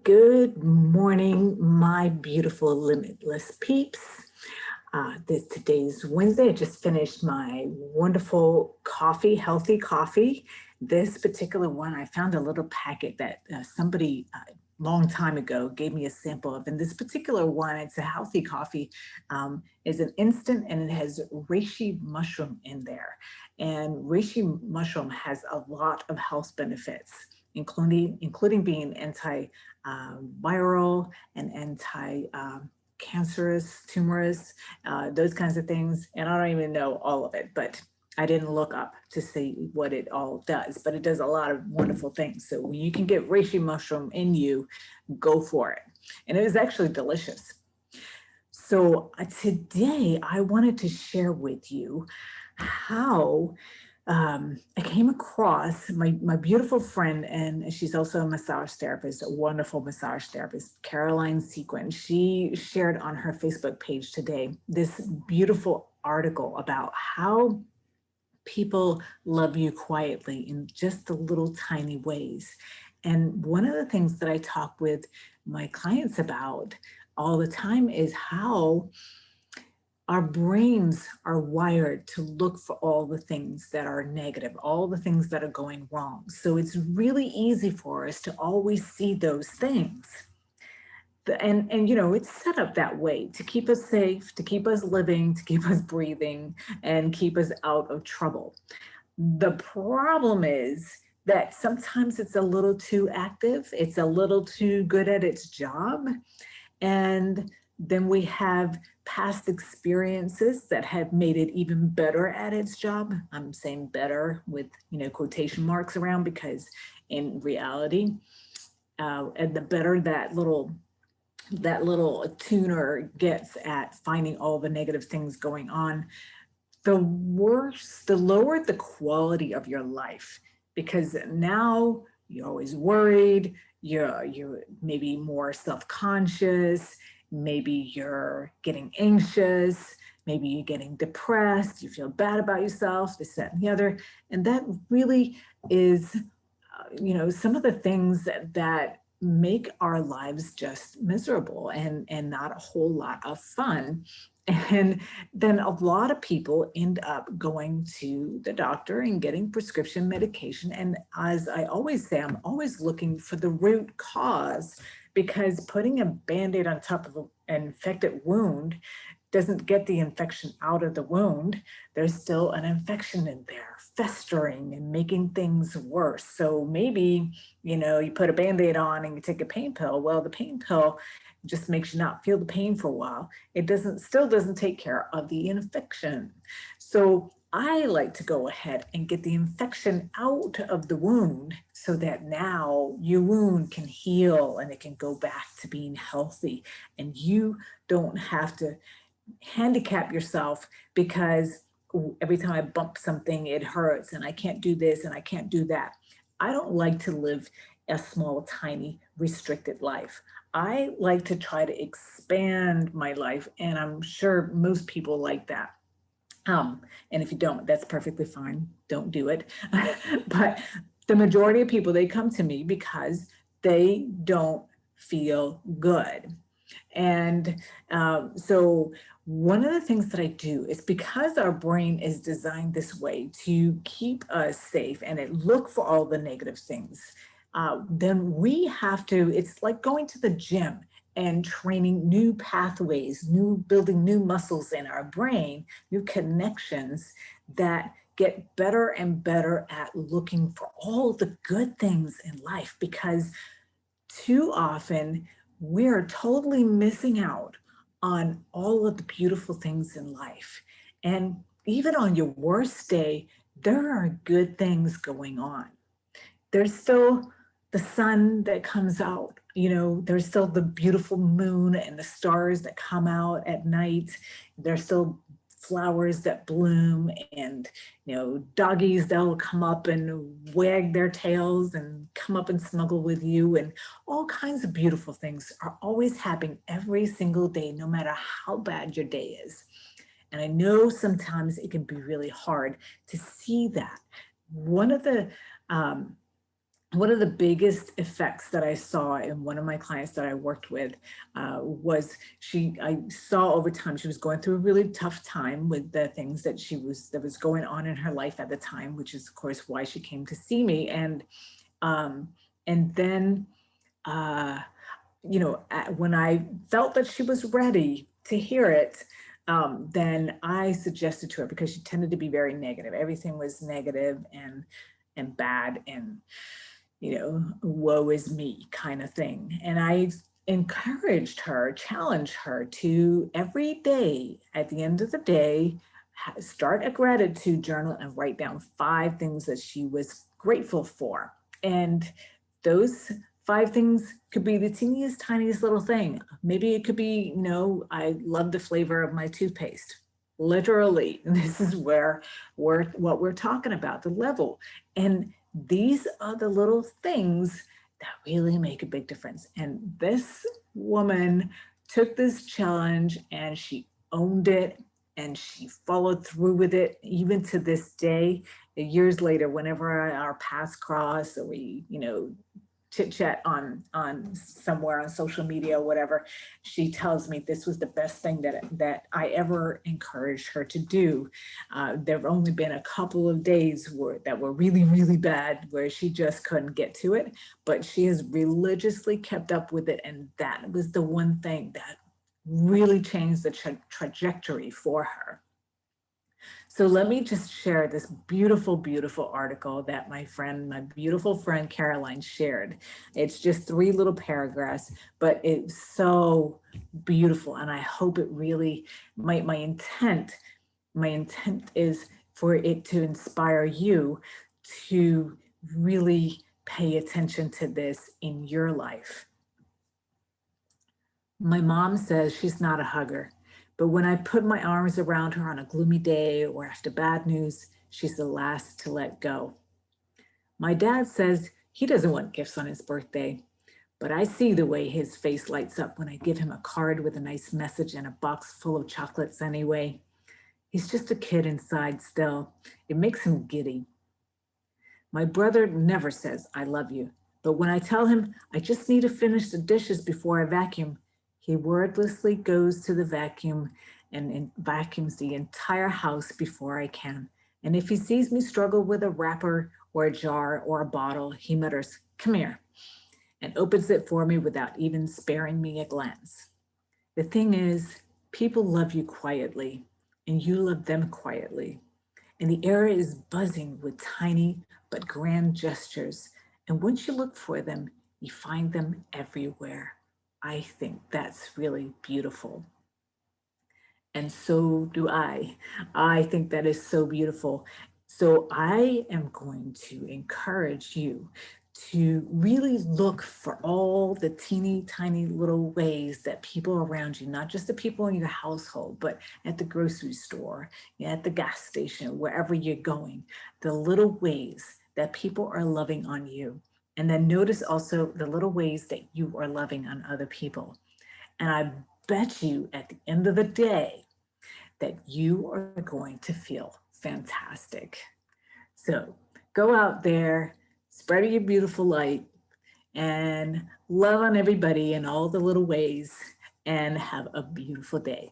Good morning, my beautiful limitless peeps. Today's Wednesday. I just finished my wonderful coffee, healthy coffee. This particular one, I found a little packet that somebody long time ago gave me a sample of. And this particular one, it's a healthy coffee, is an instant and it has reishi mushroom in there. And reishi mushroom has a lot of health benefits, including being anti-viral and anti-cancerous, tumorous, those kinds of things. And I don't even know all of it, but I didn't look up to see what it all does, but it does a lot of wonderful things. So when you can get reishi mushroom in you, go for it. And it is actually delicious. So today I wanted to share with you how I came across my beautiful friend, and she's also a massage therapist, a wonderful massage therapist, Caroline Sequin. She shared on her Facebook page today this beautiful article about how people love you quietly in just the little tiny ways. And one of the things that I talk with my clients about all the time is how our brains are wired to look for all the things that are negative, all the things that are going wrong. So it's really easy for us to always see those things. And you know, it's set up that way to keep us safe, to keep us living, to keep us breathing, and keep us out of trouble. The problem is that sometimes it's a little too active, it's a little too good at its job, and then we have past experiences that have made it even better at its job. I'm saying better with, you know, quotation marks around, because in reality, and the better that little tuner gets at finding all the negative things going on, the worse, the lower the quality of your life, because now you're always worried, you're maybe more self-conscious, maybe you're getting anxious, maybe you're getting depressed, you feel bad about yourself, this, that, and the other. And that really is, you know, some of the things that make our lives just miserable and not a whole lot of fun. And then a lot of people end up going to the doctor and getting prescription medication. And as I always say, I'm always looking for the root cause, because putting a Band-Aid on top of an infected wound doesn't get the infection out of the wound. There's still an infection in there, festering and making things worse. So maybe, you know, you put a Band-Aid on and you take a pain pill. Well, the pain pill just makes you not feel the pain for a while. It still doesn't take care of the infection. So I like to go ahead and get the infection out of the wound so that now your wound can heal and it can go back to being healthy. And you don't have to handicap yourself because every time I bump something, it hurts and I can't do this and I can't do that. I don't like to live a small, tiny, restricted life. I like to try to expand my life, and I'm sure most people like that. And if you don't, that's perfectly fine. Don't do it. But the majority of people, they come to me because they don't feel good. And so one of the things that I do is, because our brain is designed this way to keep us safe and it look for all the negative things, then we have to, it's like going to the gym and training new pathways, building new muscles in our brain, new connections that get better and better at looking for all the good things in life, because too often we're totally missing out on all of the beautiful things in life. And even on your worst day, there are good things going on. There's still the sun that comes out, you know, there's still the beautiful moon and the stars that come out at night. There's still flowers that bloom, and, you know, doggies that'll come up and wag their tails and come up and snuggle with you, and all kinds of beautiful things are always happening every single day, no matter how bad your day is. And I know sometimes it can be really hard to see that. One of the one of the biggest effects that I saw in one of my clients that I worked with was I saw over time she was going through a really tough time with the things that was going on in her life at the time, which is of course why she came to see me. And then when I felt that she was ready to hear it, then I suggested to her, because she tended to be very negative. Everything was negative and bad, and woe is me kind of thing. And I encouraged her, challenged her to every day, at the end of the day, start a gratitude journal and write down 5 things that she was grateful for. And those 5 things could be the teeniest, tiniest little thing. Maybe it could be, I love the flavor of my toothpaste. Literally, this is what we're talking about, the level. And these are the little things that really make a big difference. And this woman took this challenge and she owned it and she followed through with it, even to this day. Years later, whenever our paths cross, or we, chit chat on somewhere on social media or whatever, she tells me this was the best thing that I ever encouraged her to do. There have only been a couple of days that were really, really bad, where she just couldn't get to it, but she has religiously kept up with it. And that was the one thing that really changed the trajectory for her. So let me just share this beautiful, beautiful article that my beautiful friend Caroline shared. It's just 3 little paragraphs, but it's so beautiful. And I hope it really, my intent is for it to inspire you to really pay attention to this in your life. My mom says she's not a hugger, but when I put my arms around her on a gloomy day or after bad news, she's the last to let go. My dad says he doesn't want gifts on his birthday, but I see the way his face lights up when I give him a card with a nice message and a box full of chocolates anyway. He's just a kid inside still. It makes him giddy. My brother never says, I love you, but when I tell him I just need to finish the dishes before I vacuum, he wordlessly goes to the vacuum and vacuums the entire house before I can. And if he sees me struggle with a wrapper or a jar or a bottle, he mutters, come here, and opens it for me without even sparing me a glance. The thing is, people love you quietly, and you love them quietly. And the air is buzzing with tiny but grand gestures. And once you look for them, you find them everywhere. I think that's really beautiful. And so do I. I think that is so beautiful. So I am going to encourage you to really look for all the teeny tiny little ways that people around you, not just the people in your household, but at the grocery store, at the gas station, wherever you're going, the little ways that people are loving on you. And then notice also the little ways that you are loving on other people. And I bet you at the end of the day that you are going to feel fantastic. So go out there, spread your beautiful light, and love on everybody in all the little ways, and have a beautiful day.